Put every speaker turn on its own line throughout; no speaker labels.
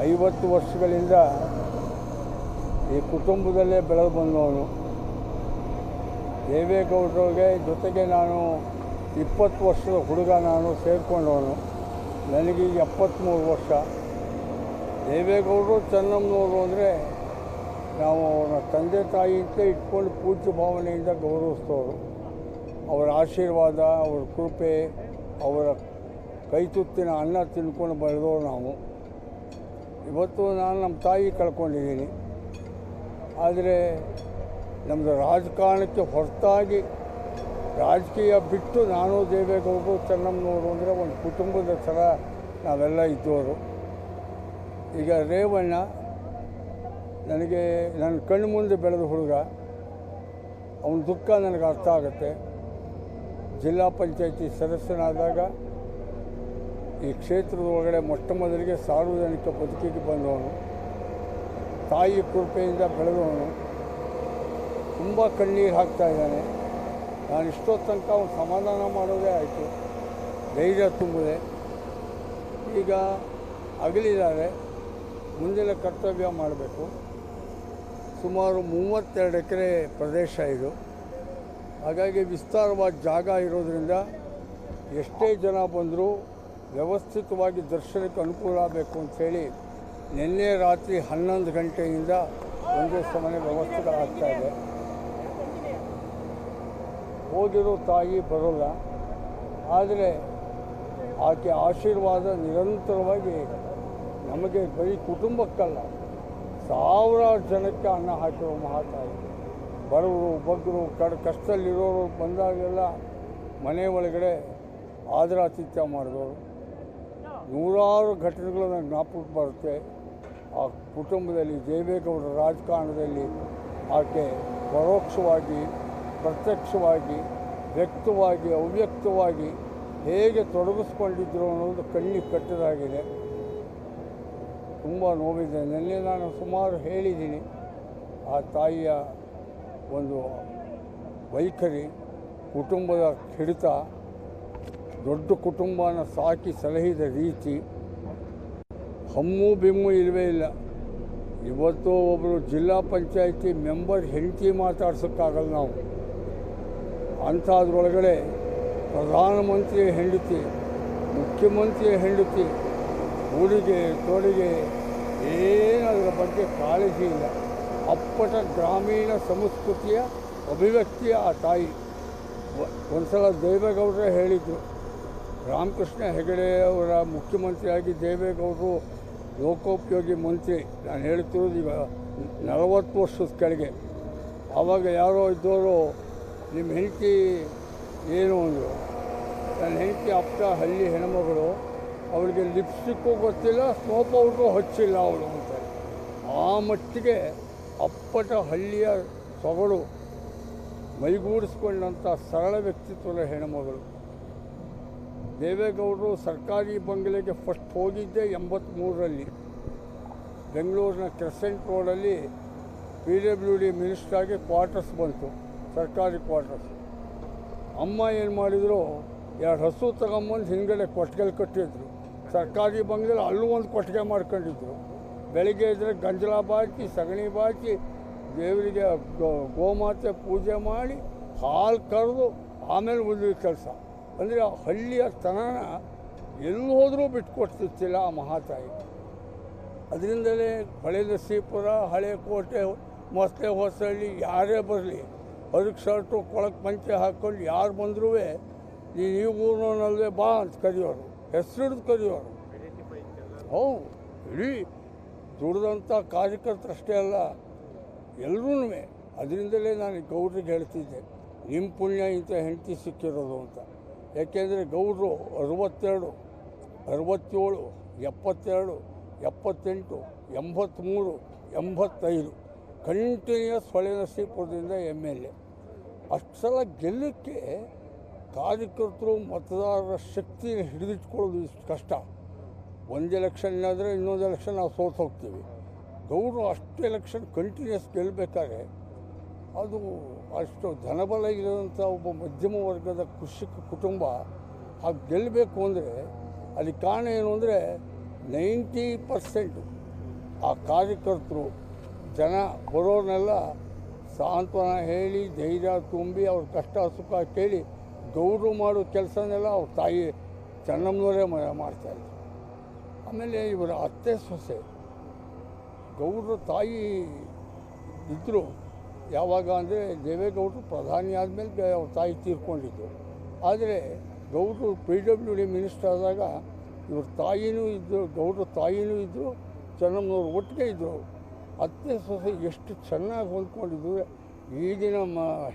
50 ವರ್ಷಗಳಿಂದ ಈ ಕುಟುಂಬದಲ್ಲೇ ಬೆಳೆದು ಬಂದವನು. ದೇವೇಗೌಡರಿಗೆ ಜೊತೆಗೆ ನಾನು 20 ವರ್ಷದ ಹುಡುಗ ನಾನು ಸೇರಿಕೊಂಡವನು. ನನಗೀಗ 73 ವರ್ಷ. ದೇವೇಗೌಡರು ಚೆನ್ನಮ್ಮನವರು ಅಂದರೆ ನಾವು ಅವರ ತಂದೆ ತಾಯಿ ಅಂತ ಇಟ್ಕೊಂಡು ಪೂಜ್ಯ ಭಾವನೆಯಿಂದ ಗೌರವಿಸ್ತವರು. ಅವರ ಆಶೀರ್ವಾದ, ಅವರ ಕೃಪೆ, ಅವರ ಕೈತುತ್ತಿನ ಅನ್ನ ತಿನ್ಕೊಂಡು ಬೆಳೆದವರು ನಾವು. ಇವತ್ತು ನಾನು ನಮ್ಮ ತಾಯಿ ಕಳ್ಕೊಂಡಿದ್ದೀನಿ. ಆದರೆ ನಮ್ಮದು ರಾಜಕಾರಣಕ್ಕೆ ಹೊರತಾಗಿ ರಾಜಕೀಯ ಬಿಟ್ಟು ನಾನು ದೇವೇಗೌಡರು ಚೆನ್ನಮ್ಮನವರು ಅಂದರೆ ಒಂದು ಕುಟುಂಬದ ಥರ ನಾವೆಲ್ಲ ಇದ್ದವರು. ಈಗ ರೇವಣ್ಣ ನನಗೆ ನನ್ನ ಕಣ್ಣು ಮುಂದೆ ಬೆಳೆದ ಹುಡುಗ. ಅವನ ದುಃಖ ನನಗೆ ಅರ್ಥ ಆಗುತ್ತೆ. ಜಿಲ್ಲಾ ಪಂಚಾಯತಿ ಸದಸ್ಯನಾದಾಗ ಈ ಕ್ಷೇತ್ರದ ಒಳಗಡೆ ಮೊಟ್ಟ ಮೊದಲಿಗೆ ಸಾರ್ವಜನಿಕ ಬದುಕಿಗೆ ಬಂದವನು. ತಾಯಿ ಕೃಪೆಯಿಂದ ಬೆಳೆದವನು. ತುಂಬ ಕಣ್ಣೀರು ಹಾಕ್ತಾಯಿದ್ದಾನೆ. ನಾನು ಇಷ್ಟೊತ್ತು ತನಕ ಅವನು ಸಮಾಧಾನ ಮಾಡೋದೇ ಆಯಿತು, ಧೈರ್ಯ ತುಂಬಿದೆ. ಈಗ ಅಗಲಿದ್ದಾರೆ, ಮುಂದಿನ ಕರ್ತವ್ಯ ಮಾಡಬೇಕು. ಸುಮಾರು 32 ಎಕರೆ ಪ್ರದೇಶ ಇದು. ಹಾಗಾಗಿ ವಿಸ್ತಾರವಾದ ಜಾಗ ಇರೋದರಿಂದ ಎಷ್ಟೇ ಜನ ಬಂದರೂ ವ್ಯವಸ್ಥಿತವಾಗಿ ದರ್ಶನಕ್ಕೆ ಅನುಕೂಲ ಆಗಬೇಕು ಅಂಥೇಳಿ ನಿನ್ನೆ ರಾತ್ರಿ 11 ಗಂಟೆಯಿಂದ ಒಂದೇ ಸಮಯ ವ್ಯವಸ್ಥೆಗಳಾಗ್ತಾಯಿದೆ. ಹೋಗಿರೋ ತಾಯಿ ಬರೋಲ್ಲ, ಆದರೆ ಆಕೆ ಆಶೀರ್ವಾದ ನಿರಂತರವಾಗಿ ನಮಗೆ ಬರೀ ಕುಟುಂಬಕ್ಕಲ್ಲ, ಸಾವಿರಾರು ಜನಕ್ಕೆ ಅನ್ನ ಹಾಕಿರೋ ಮಹಾತಾಯಿ. ಬಡವರು ಬಗ್ಗರು ಕಷ್ಟದಲ್ಲಿರೋರು ಬಂದಾಗೆಲ್ಲ ಮನೆ ಒಳಗಡೆ ಆದರಾತಿಥ್ಯ ಮಾಡಿದವರು. ನೂರಾರು ಘಟನೆಗಳು ನನಗೆ ಜ್ಞಾಪಕಕ್ಕೆ ಬರುತ್ತೆ. ಆ ಕುಟುಂಬದಲ್ಲಿ ದೇವೇಗೌಡರ ರಾಜಕಾರಣದಲ್ಲಿ ಆಕೆ ಪರೋಕ್ಷವಾಗಿ, ಪ್ರತ್ಯಕ್ಷವಾಗಿ, ವ್ಯಕ್ತವಾಗಿ, ಅವ್ಯಕ್ತವಾಗಿ ಹೇಗೆ ತೊಡಗಿಸ್ಕೊಂಡಿದ್ರು ಅನ್ನೋದು ಕಣ್ಣಿಗೆ ಕಟ್ಟದಾಗಿದೆ. ತುಂಬ ನೋವಿದೆ. ನಿನ್ನೆ ನಾನು ಸುಮಾರು ಹೇಳಿದ್ದೀನಿ ಆ ತಾಯಿಯ ಒಂದು ವೈಖರಿ, ಕುಟುಂಬದ ಹಿಡಿತ, ದೊಡ್ಡ ಕುಟುಂಬನ ಸಾಕಿ ಸಲಹಿದ ರೀತಿ, ಹಮ್ಮು ಬಿಮ್ಮು ಇಲ್ಲವೇ ಇಲ್ಲ. ಇವತ್ತು ಒಬ್ಬರು ಜಿಲ್ಲಾ ಪಂಚಾಯತಿ ಮೆಂಬರ್ ಹೆಂಡತಿ ಮಾತಾಡ್ಸೋಕ್ಕಾಗಲ್ಲ ನಾವು. ಅಂಥದ್ರೊಳಗಡೆ ಪ್ರಧಾನಮಂತ್ರಿಯ ಹೆಂಡತಿ, ಮುಖ್ಯಮಂತ್ರಿಯ ಹೆಂಡತಿ, ಉಡುಗೆ ತೊಡುಗೆ ಏನು ಅದರ ಬಗ್ಗೆ ಕಾಳಜಿ ಇಲ್ಲ. ಅಪ್ಪಟ ಗ್ರಾಮೀಣ ಸಂಸ್ಕೃತಿಯ ಅಭಿವ್ಯಕ್ತಿಯ ಆ ತಾಯಿ. ಒಂದು ಸಲ ದೇವೇಗೌಡರೇ ಹೇಳಿದರು, ರಾಮಕೃಷ್ಣ ಹೆಗಡೆ ಅವರ ಮುಖ್ಯಮಂತ್ರಿಯಾಗಿ ದೇವೇಗೌಡರು ಲೋಕೋಪಯೋಗಿ ಮಂತ್ರಿ, ನಾನು ಹೇಳ್ತಿರೋದು ಈಗ 40 ವರ್ಷದ ಕೆಳಗೆ. ಆವಾಗ ಯಾರೋ ಇದ್ದವರು, ನಿಮ್ಮ ಹೆಂಡತಿ ಏನು ಅಂದರು. ನನ್ನ ಹೆಂಡತಿ ಅಪ್ಪ ಹಳ್ಳಿ ಹೆಣ್ಮಗಳು, ಅವಳಿಗೆ ಲಿಪ್ಸ್ಟಿಕ್ಕು ಗೊತ್ತಿಲ್ಲ, ಸ್ನೋ ಪೌಡ್ರು ಹಚ್ಚಿಲ್ಲ ಅವಳು ಅಂತಾರೆ. ಆ ಮಟ್ಟಿಗೆ ಅಪ್ಪಟ ಹಳ್ಳಿಯ ಸೊಗಡು ಮೈಗೂಡಿಸ್ಕೊಂಡಂಥ ಸರಳ ವ್ಯಕ್ತಿತ್ವದ ಹೆಣ್ಮಗಳು. ದೇವೇಗೌಡರು ಸರ್ಕಾರಿ ಬಂಗಲೆಗೆ ಫಸ್ಟ್ ಹೋಗಿದ್ದೆ 83ರಲ್ಲಿ. ಬೆಂಗಳೂರಿನ ಕ್ರೆಸೆಂಟ್ ರೋಡಲ್ಲಿ PWD ಮಿನಿಸ್ಟ್ರಾಗಿ ಕ್ವಾರ್ಟರ್ಸ್ ಬಂತು, ಸರ್ಕಾರಿ ಕ್ವಾರ್ಟರ್ಸ್. ಅಮ್ಮ ಏನು ಮಾಡಿದರು, 2 ಹಸು ತಗೊಂಬಂದು ಹಿಂದ್ಗಡೆ ಕೊಟ್ಟಿಗೆಲ್ಲಿ ಕಟ್ಟಿದ್ರು. ಸರ್ಕಾರಿ ಬಂಗಲೆ ಅಲ್ಲೂ ಒಂದು ಕೊಟ್ಟಿಗೆ ಮಾಡ್ಕೊಂಡಿದ್ರು. ಬೆಳಗ್ಗೆ ಇದ್ದರೆ ಗಂಜಲ ಬಾಚಿ, ಸಗಣಿ ಬಾಚಿ, ದೇವರಿಗೆ ಗೋಮಾತೆ ಪೂಜೆ ಮಾಡಿ, ಹಾಲು ಕರೆದು ಆಮೇಲೆ ಉಳಿದ ಕೆಲಸ. ಅಂದರೆ ಆ ಹಳ್ಳಿಯ ತನನ ಎಲ್ಲಿ ಹೋದರೂ ಬಿಟ್ಕೊಡ್ತಿರ್ತಿಲ್ಲ ಆ ಮಹಾತಾಯಿ. ಅದರಿಂದಲೇ ಹೊಳೆ ನರಸೀಪುರ, ಹಳೆ ಕೋಟೆ, ಮೊಸಳೆ ಹೊಸಳ್ಳಿ ಯಾರೇ ಬರಲಿ ಅದಕ್ಕೆ ಶರ್ಟು ಕೊಳಕ್ಕೆ ಪಂಚೆ ಹಾಕ್ಕೊಂಡು ಯಾರು ಬಂದರೂ ಈ ಊರಿನಲ್ಲೇ ಬಾ ಅಂತ ಕರೆಯೋರು, ಹೆಸರು ಹಿಡಿದು ಕರೆಯೋರು. ಹೌದು, ಇಡೀ ದುಡಿದಂಥ ಕಾರ್ಯಕರ್ತರಷ್ಟೇ ಅಲ್ಲ, ಎಲ್ಲರೂ. ಅದರಿಂದಲೇ ನಾನು ಗೌಡ್ರಿಗೆ ಹೇಳ್ತಿದ್ದೆ, ನಿಮ್ಮ ಪುಣ್ಯ ಇಂಥ ಹೆಂಡತಿ ಸಿಕ್ಕಿರೋದು ಅಂತ. ಯಾಕೆಂದರೆ ಗೌಡರು 62, 67, 72, 78, 83, 85 ಕಂಟಿನ್ಯೂಸ್ ಹೊಳೆ ನರಸೀಪುರದಿಂದ MLA. ಅಷ್ಟು ಸಲ ಗೆಲ್ಲಕ್ಕೆ ಕಾರ್ಯಕರ್ತರು ಮತದಾರರ ಶಕ್ತಿನ ಹಿಡಿದಿಟ್ಕೊಳ್ಳೋದು ಇಷ್ಟು ಕಷ್ಟ. ಒಂದು ಎಲೆಕ್ಷನ್ ಆದರೆ ಇನ್ನೊಂದು ಎಲೆಕ್ಷನ್ ನಾವು ಸೋತು ಹೋಗ್ತೀವಿ. ಗೌಡರು ಅಷ್ಟು ಎಲೆಕ್ಷನ್ ಕಂಟಿನ್ಯೂಸ್ ಗೆಲ್ಲಬೇಕಾದ್ರೆ ಅದು ಅಷ್ಟು ಧನಬಲ ಇರೋಂಥ ಒಬ್ಬ ಮಧ್ಯಮ ವರ್ಗದ ಕೃಷಿಕ ಕುಟುಂಬ ಹಾಗೆ ಗೆಲ್ಲಬೇಕು ಅಂದರೆ ಅದಕ್ಕೆ ಕಾರಣ ಏನು ಅಂದರೆ 90% ಆ ಕಾರ್ಯಕರ್ತರು ಜನ ಬರೋರ್ನೆಲ್ಲ ಸಾಂತ್ವನ ಹೇಳಿ ಧೈರ್ಯ ತುಂಬಿ ಅವ್ರ ಕಷ್ಟ ಸುಖ ಕೇಳಿ ಗೌರವ ಮಾಡೋ ಕೆಲಸನೆಲ್ಲ ಅವ್ರ ತಾಯಿ ಚೆನ್ನಮ್ಮನವರೇ ಮಾಡ್ತಾಯಿದ್ರು. ಆಮೇಲೆ ಇವರ ಅತ್ತೆ ಸೊಸೆ ಗೌಡ್ರ ತಾಯಿ ಇದ್ದರು. ಯಾವಾಗ ಅಂದರೆ ದೇವೇಗೌಡರು ಪ್ರಧಾನಿ ಆದಮೇಲೆ ಅವ್ರ ತಾಯಿ ತೀರ್ಕೊಂಡಿದ್ದು. ಆದರೆ ಗೌಡ್ರು PWD ಮಿನಿಸ್ಟರ್ ಆದಾಗ ಇವ್ರ ತಾಯಿನೂ ಇದ್ದರು, ಗೌಡ್ರ ತಾಯಿನೂ ಇದ್ದರು, ಚೆನ್ನಮ್ಮನವ್ರು ಒಟ್ಟಿಗೆ ಇದ್ದರು. ಅತ್ತೆ ಸೊಸೆ ಎಷ್ಟು ಚೆನ್ನಾಗಿ ಹೊಂದ್ಕೊಂಡಿದ್ರು. ಈಗಿನ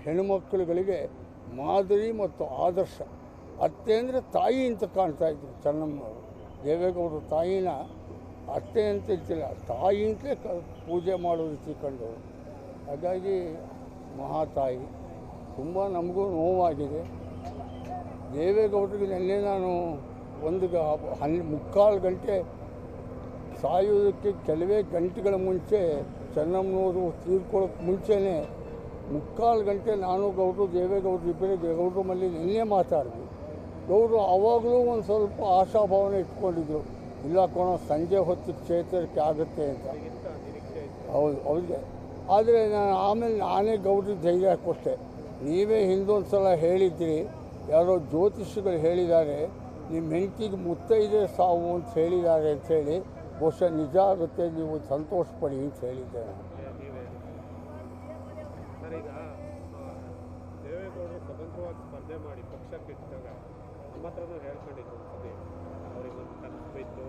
ಹೆಣ್ಣುಮಕ್ಕಳುಗಳಿಗೆ ಮಾದರಿ ಮತ್ತು ಆದರ್ಶ. ಅತ್ತೆ ಅಂದರೆ ತಾಯಿ ಅಂತ ಕಾಣ್ತಾಯಿದ್ರು ಚೆನ್ನಮ್ಮನವರು. ದೇವೇಗೌಡರ ತಾಯಿನ ಅತ್ತೆ ಅಂತ ಇರ್ತಿಲ್ಲ, ತಾಯಿ ಅಂತಲೇ ಪೂಜೆ ಮಾಡೋ ರೀತಿ ಕಂಡವರು. ಹಾಗಾಗಿ ಮಹಾತಾಯಿ ತುಂಬ ನಮಗೂ ನೋವಾಗಿದೆ. ದೇವೇಗೌಡರಿಗೆ ನೆನ್ನೆ ನಾನು ಒಂದು 3/4 ಗಂಟೆ ಸಾಯೋದಕ್ಕೆ ಕೆಲವೇ ಗಂಟೆಗಳ ಮುಂಚೆ ಚೆನ್ನಮ್ಮನವರು ತೀರ್ಕೊಳ್ಳೋಕ್ಕೆ ಮುಂಚೆನೇ 3/4 ಗಂಟೆ ನಾನು ಗೌಡರು ದೇವೇಗೌಡರು ಇಬ್ಬರೇ ಗೌಡರ ಮಲ್ಲಿ ನಿನ್ನೆ ಮಾತಾಡಿದ್ವಿ. ಗೌಡರು ಆವಾಗಲೂ ಒಂದು ಸ್ವಲ್ಪ ಆಶಾಭಾವನೆ ಇಟ್ಕೊಂಡಿದ್ರು, ಇಲ್ಲ ಕೊನೋ ಸಂಜೆ ಹೊತ್ತಿಗೆ ಚೇತರಿಕೆ ಆಗುತ್ತೆ ಅಂತ. ಹೌದು ಅವ್ರಿಗೆ. ಆದರೆ ಆಮೇಲೆ ನಾನೇ ಗೌಡ್ರಿಗೆ ಧೈರ್ಯ ಕೊಟ್ಟೆ. ನೀವೇ ಹಿಂದೊಂದು ಸಲ ಹೇಳಿದ್ರಿ, ಯಾರೋ ಜ್ಯೋತಿಷಿಗಳು ಹೇಳಿದ್ದಾರೆ ನಿಮ್ಮ ಹೆಂಡತಿಗೆ ಮುತ್ತೈದೆ ಸಾವು ಅಂತ ಹೇಳಿದ್ದಾರೆ ಅಂಥೇಳಿ, ಬಹುಶಃ ನಿಜ ಆಗುತ್ತೆ, ನೀವು ಸಂತೋಷ ಪಡಿ ಅಂತ ಹೇಳಿದ್ದೆ ನಾನು.
ಈಗ ದೇವೇಗೌಡರು ಸ್ವತಂತ್ರವಾಗಿ ಸ್ಪರ್ಧೆ ಮಾಡಿ ಪಕ್ಷಕ್ಕೆ ಇಟ್ಟಾಗ ನಮ್ಮ ಹತ್ರನೂ ಹೇಳ್ಕೊಂಡಿದ್ದು ಒಂದ್ಸತಿ ಅವ್ರಿಗೊಂದು ಕನಸು ಬಿತ್ತು,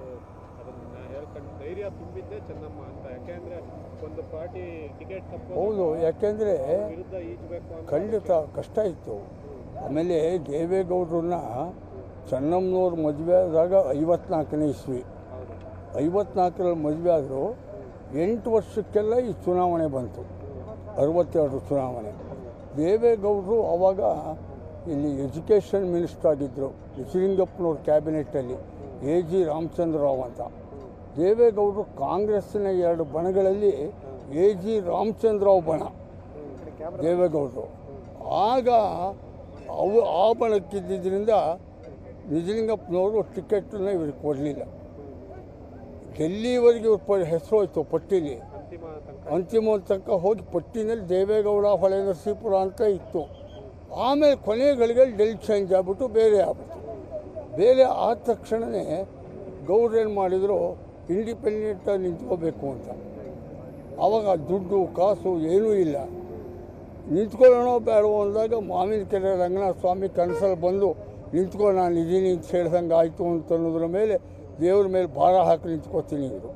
ಅದನ್ನು ಹೇಳ್ಕೊಂಡು ಧೈರ್ಯ ತುಂಬಿದ್ದೆ ಚೆನ್ನಮ್ಮ ಅಂತ. ಯಾಕೆಂದರೆ ಒಂದು ಪಾರ್ಟಿ ಟಿಕೆಟ್ ತಪ್ಪು.
ಹೌದು, ಯಾಕೆಂದರೆ
ವಿರುದ್ಧ ಈಜಬೇಕು ಅಂತ
ಖಂಡಿತ ಕಷ್ಟ ಇತ್ತು. ಆಮೇಲೆ ದೇವೇಗೌಡರನ್ನ ಚೆನ್ನಮ್ಮನವ್ರ ಮದುವೆ ಆದಾಗ 54ನೇ ಇಸ್ವಿ, 54ರಲ್ಲಿ ಮದುವೆ ಆದರೂ 8 ವರ್ಷಕ್ಕೆಲ್ಲ ಈ ಚುನಾವಣೆ ಬಂತು, 62 ಚುನಾವಣೆ. ದೇವೇಗೌಡರು ಆವಾಗ ಇಲ್ಲಿ ಎಜುಕೇಷನ್ ಮಿನಿಸ್ಟರ್ ಆಗಿದ್ದರು, ನಿಜಲಿಂಗಪ್ಪನವ್ರ ಕ್ಯಾಬಿನೆಟ್ಟಲ್ಲಿ AG ರಾಮಚಂದ್ರರಾವ್ ಅಂತ. ದೇವೇಗೌಡರು ಕಾಂಗ್ರೆಸ್ಸಿನ 2 ಬಣಗಳಲ್ಲಿ AG ರಾಮಚಂದ್ರರಾವ್ ಬಣ ದೇವೇಗೌಡರು. ಆಗ ಆ ಬಣಕ್ಕಿದ್ದರಿಂದ ನಿಜಲಿಂಗಪ್ಪನವರು ಟಿಕೆಟನ್ನು ಇವ್ರಿಗೆ ಕೊಡಲಿಲ್ಲ. ಡೆಲ್ಲಿವರೆಗೆ ಇವ್ರ ಹೆಸರು ಹೋಯ್ತು ಪಟ್ಟಿಲಿ, ಅಂತಿಮ ತನಕ ಹೋಗಿ ಪಟ್ಟಿನಲ್ಲಿ ದೇವೇಗೌಡ ಹೊಳೆ ನರಸೀಪುರ ಅಂತ ಇತ್ತು. ಆಮೇಲೆ ಕೊನೆಗಳಿಗೆ ಡೆಲ್ಲಿ ಚೇಂಜ್ ಆಗಿಬಿಟ್ಟು ಬೇರೆ ಆಗ್ಬಿಟ್ಟು. ಬೇರೆ ಆದ ತಕ್ಷಣವೇ ಗೌಡ್ರೇನು ಮಾಡಿದರು, ಇಂಡಿಪೆಂಡೆಂಟಾಗಿ ನಿಂತ್ಕೋಬೇಕು ಅಂತ. ಆವಾಗ ದುಡ್ಡು ಕಾಸು ಏನೂ ಇಲ್ಲ, ನಿಂತ್ಕೊಳ್ಳೋಣ ಬೇಡವೋ ಅಂದಾಗ ಮಾವಿನಕೆರೆ ರಂಗನಾಥ ಸ್ವಾಮಿ ಕನಸಲ್ಲಿ ಬಂದು ನಿಂತ್ಕೊ ನಾನು ಇದ್ದೀನಿ ಅಂತ ಹೇಳ್ದಂಗೆ ಆಯಿತು ಅಂತ ಅನ್ನೋದ್ರ ಮೇಲೆ ದೇವ್ರ ಮೇಲೆ ಭಾರ ಹಾಕಿ ನಿಂತ್ಕೋತೀನಿ ಇವರು.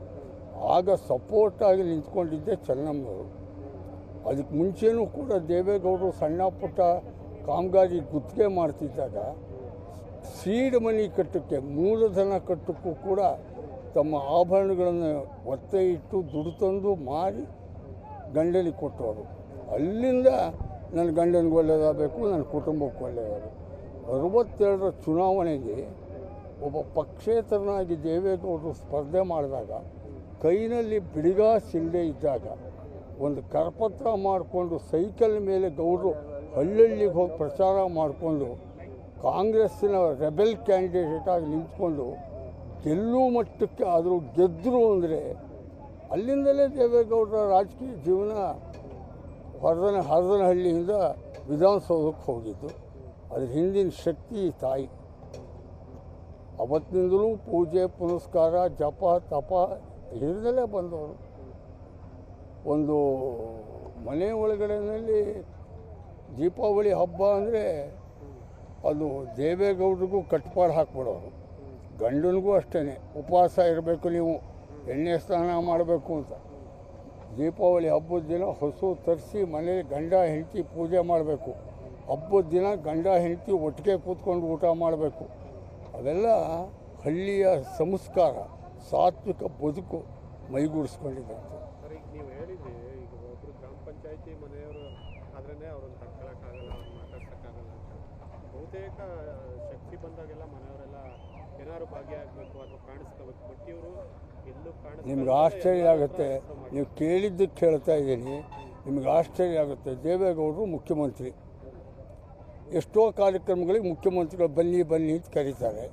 ಆಗ ಸಪೋರ್ಟಾಗಿ ನಿಂತ್ಕೊಂಡಿದ್ದೆ ಚೆನ್ನಮ್ಮನವರು. ಅದಕ್ಕೆ ಮುಂಚೆನೂ ಕೂಡ ದೇವೇಗೌಡರು ಸಣ್ಣ ಪುಟ್ಟ ಕಾಮಗಾರಿ ಗುತ್ತಿಗೆ ಮಾಡ್ತಿದ್ದಾಗ ಸೀಡ್ ಮನಿ ಕಟ್ಟಕ್ಕೆ, ಮೂಲಧನ ಕಟ್ಟಕ್ಕೂ ಕೂಡ ತಮ್ಮ ಆಭರಣಗಳನ್ನು ಒತ್ತೆ ಇಟ್ಟು ದುಡ್ಡು ತಂದು ಮಾರಿ ಗಂಡನಿಗೆ ಕೊಟ್ಟವರು. ಅಲ್ಲಿಂದ ನನ್ನ ಗಂಡನಿಗೆ ಒಳ್ಳೆಯದಾಗಬೇಕು, ನನ್ನ ಕುಟುಂಬಕ್ಕೆ ಒಳ್ಳೆಯದಾಗಬೇಕು. 62ರ ಚುನಾವಣೆಗೆ ಒಬ್ಬ ಪಕ್ಷೇತರನಾಗಿ ದೇವೇಗೌಡರು ಸ್ಪರ್ಧೆ ಮಾಡಿದಾಗ ಕೈನಲ್ಲಿ ಬಿಡಿಗಾಸಿಲ್ಲದೆ ಇದ್ದಾಗ ಒಂದು ಕರಪತ್ರ ಮಾಡಿಕೊಂಡು ಸೈಕಲ್ ಮೇಲೆ ಗೌಡರು ಹಳ್ಳಿಗೆ ಹೋಗಿ ಪ್ರಚಾರ ಮಾಡಿಕೊಂಡು ಕಾಂಗ್ರೆಸ್ಸಿನ ರೆಬೆಲ್ ಕ್ಯಾಂಡಿಡೇಟಾಗಿ ನಿಂತ್ಕೊಂಡು ಗೆಲ್ಲುವ ಮಟ್ಟಕ್ಕೆ ಆದರೂ ಗೆದ್ದರು ಅಂದರೆ ಅಲ್ಲಿಂದಲೇ ದೇವೇಗೌಡರ ರಾಜಕೀಯ ಜೀವನ ಹರದನಹಳ್ಳಿಯಿಂದ ವಿಧಾನಸೌಧಕ್ಕೆ ಹೋಗಿದ್ದು. ಅದ್ರ ಹಿಂದಿನ ಶಕ್ತಿ ತಾಯಿ. ಅವತ್ತಿನಿಂದಲೂ ಪೂಜೆ ಪುನಸ್ಕಾರ ಜಪ ತಪ ಇದರಲ್ಲೇ ಬಂದವರು. ಒಂದು ಮನೆ ಒಳಗಡೆಯಲ್ಲಿ ದೀಪಾವಳಿ ಹಬ್ಬ ಅಂದರೆ ಅದು ದೇವೇಗೌಡರಿಗೂ ಕಟ್ಪಾಡು ಹಾಕ್ಬಿಡೋರು, ಗಂಡನಿಗೂ ಅಷ್ಟೇ ಉಪವಾಸ ಇರಬೇಕು, ನೀವು ಎಣ್ಣೆ ಸ್ನಾನ ಮಾಡಬೇಕು ಅಂತ. ದೀಪಾವಳಿ ಹಬ್ಬದ ದಿನ ಹೊಸು ತರಿಸಿ ಮನೇಲಿ ಗಂಡ ಹೆಂಡತಿ ಪೂಜೆ ಮಾಡಬೇಕು. ಹಬ್ಬದ ದಿನ ಗಂಡ ಹೆಂಡತಿ ಒಟ್ಟಿಗೆ ಕೂತ್ಕೊಂಡು ಊಟ ಮಾಡಬೇಕು. ಅವೆಲ್ಲ ಹಳ್ಳಿಯ ಸಂಸ್ಕಾರ, ಸಾತ್ವಿಕ ಬದುಕು ಮೈಗೂಡಿಸ್ಕೊಂಡಿದ್ದಂತೆ.
ಸರ್, ಈಗ ನೀವು ಹೇಳಿದ್ರಿ, ಈಗ ಒಬ್ಬರು ಗ್ರಾಮ ಪಂಚಾಯತಿ ಮನೆಯವರು ಆದ್ರೇ ಅವ್ರನ್ನ ತಡ್ಕೊಳಕ್ಕಾಗಲ್ಲ, ಅವ್ರನ್ನ ಮಾತಾಡ್ಸೋಕ್ಕಾಗಲ್ಲ ಅಂತ. ಬಹುತೇಕ ಶಕ್ತಿ ಬಂದಾಗೆಲ್ಲ ಮನೆಯವರೆಲ್ಲ ಏನಾದ್ರು ಭಾಗಿಯಾಗಬೇಕು ಅಥವಾ ಕಾಣಿಸ್ಕೋಬೇಕು. ಬಟ್ ಇವರು ಎಲ್ಲೂ
ನಿಮ್ಗೆ ಆಶ್ಚರ್ಯ ಆಗುತ್ತೆ, ನೀವು ಕೇಳಿದ್ದಕ್ಕೆ ಹೇಳ್ತಾ ಇದ್ದೀನಿ, ನಿಮ್ಗೆ ಆಶ್ಚರ್ಯ ಆಗುತ್ತೆ. ದೇವೇಗೌಡರು ಮುಖ್ಯಮಂತ್ರಿ, ಎಷ್ಟೋ ಕಾರ್ಯಕ್ರಮಗಳಿಗೆ ಮುಖ್ಯಮಂತ್ರಿಗಳು ಬನ್ನಿ ಬನ್ನಿ ಅಂತ ಕರೀತಾರೆ.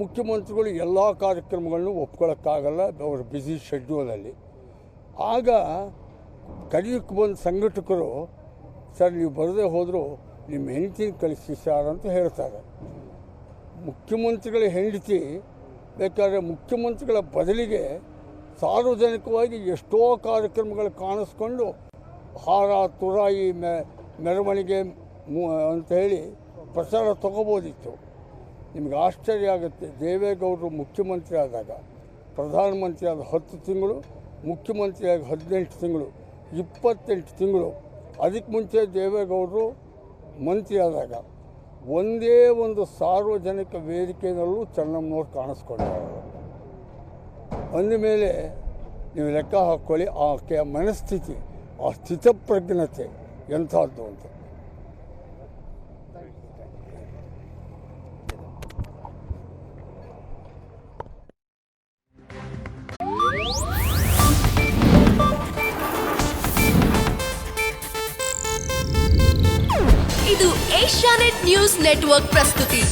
ಮುಖ್ಯಮಂತ್ರಿಗಳು ಎಲ್ಲ ಕಾರ್ಯಕ್ರಮಗಳನ್ನು ಒಪ್ಕೊಳ್ಳೋಕ್ಕಾಗಲ್ಲ ಅವ್ರ ಬ್ಯುಸಿ ಶೆಡ್ಯೂಲಲ್ಲಿ. ಆಗ ಕರೆಯಕ್ಕೆ ಬಂದ ಸಂಘಟಕರು, ಸರ್ ನೀವು ಬರದೇ ಹೋದರೂ ನಿಮ್ಮ ಹೆಂಡತಿನ ಕಳಿಸಿ ಸರ್ ಅಂತ ಹೇಳ್ತಾರೆ. ಮುಖ್ಯಮಂತ್ರಿಗಳ ಹೆಂಡತಿ ಬೇಕಾದರೆ ಮುಖ್ಯಮಂತ್ರಿಗಳ ಬದಲಿಗೆ ಸಾರ್ವಜನಿಕವಾಗಿ ಎಷ್ಟೋ ಕಾರ್ಯಕ್ರಮಗಳು ಕಾಣಿಸ್ಕೊಂಡು ಹಾರ ತುರಾಯಿ ಮೆರವಣಿಗೆ ಅಂತ ಹೇಳಿ ಪ್ರಚಾರ ತಗೋಬೋದಿತ್ತು. ನಿಮ್ಗೆ ಆಶ್ಚರ್ಯ ಆಗುತ್ತೆ, ದೇವೇಗೌಡರು ಮುಖ್ಯಮಂತ್ರಿ ಆದಾಗ ಪ್ರಧಾನಮಂತ್ರಿ ಆದ 10 ತಿಂಗಳು, ಮುಖ್ಯಮಂತ್ರಿ ಆಗಿ 18 ತಿಂಗಳು, 28 ತಿಂಗಳು, ಅದಕ್ಕೆ ಮುಂಚೆ ದೇವೇಗೌಡರು ಮಂತ್ರಿ ಆದಾಗ ಒಂದೇ ಒಂದು ಸಾರ್ವಜನಿಕ ವೇದಿಕೆಯಲ್ಲೂ ಚೆನ್ನಮ್ಮನವ್ರು ಕಾಣಿಸ್ಕೊಂಡಿದ್ದಾರೆ. ಅಂದಮೇಲೆ ನೀವು ಲೆಕ್ಕ ಹಾಕ್ಕೊಳ್ಳಿ ಆಕೆಯ ಮನಸ್ಥಿತಿ, ಆ ಸ್ಥಿತಪ್ರಜ್ಞತೆ ಎಂಥದ್ದು ಅಂತ.
ಇದು ಏಷ್ಯಾನೆಟ್ ನ್ಯೂಸ್ ನೆಟ್ವರ್ಕ್ ಪ್ರಸ್ತುತಿ.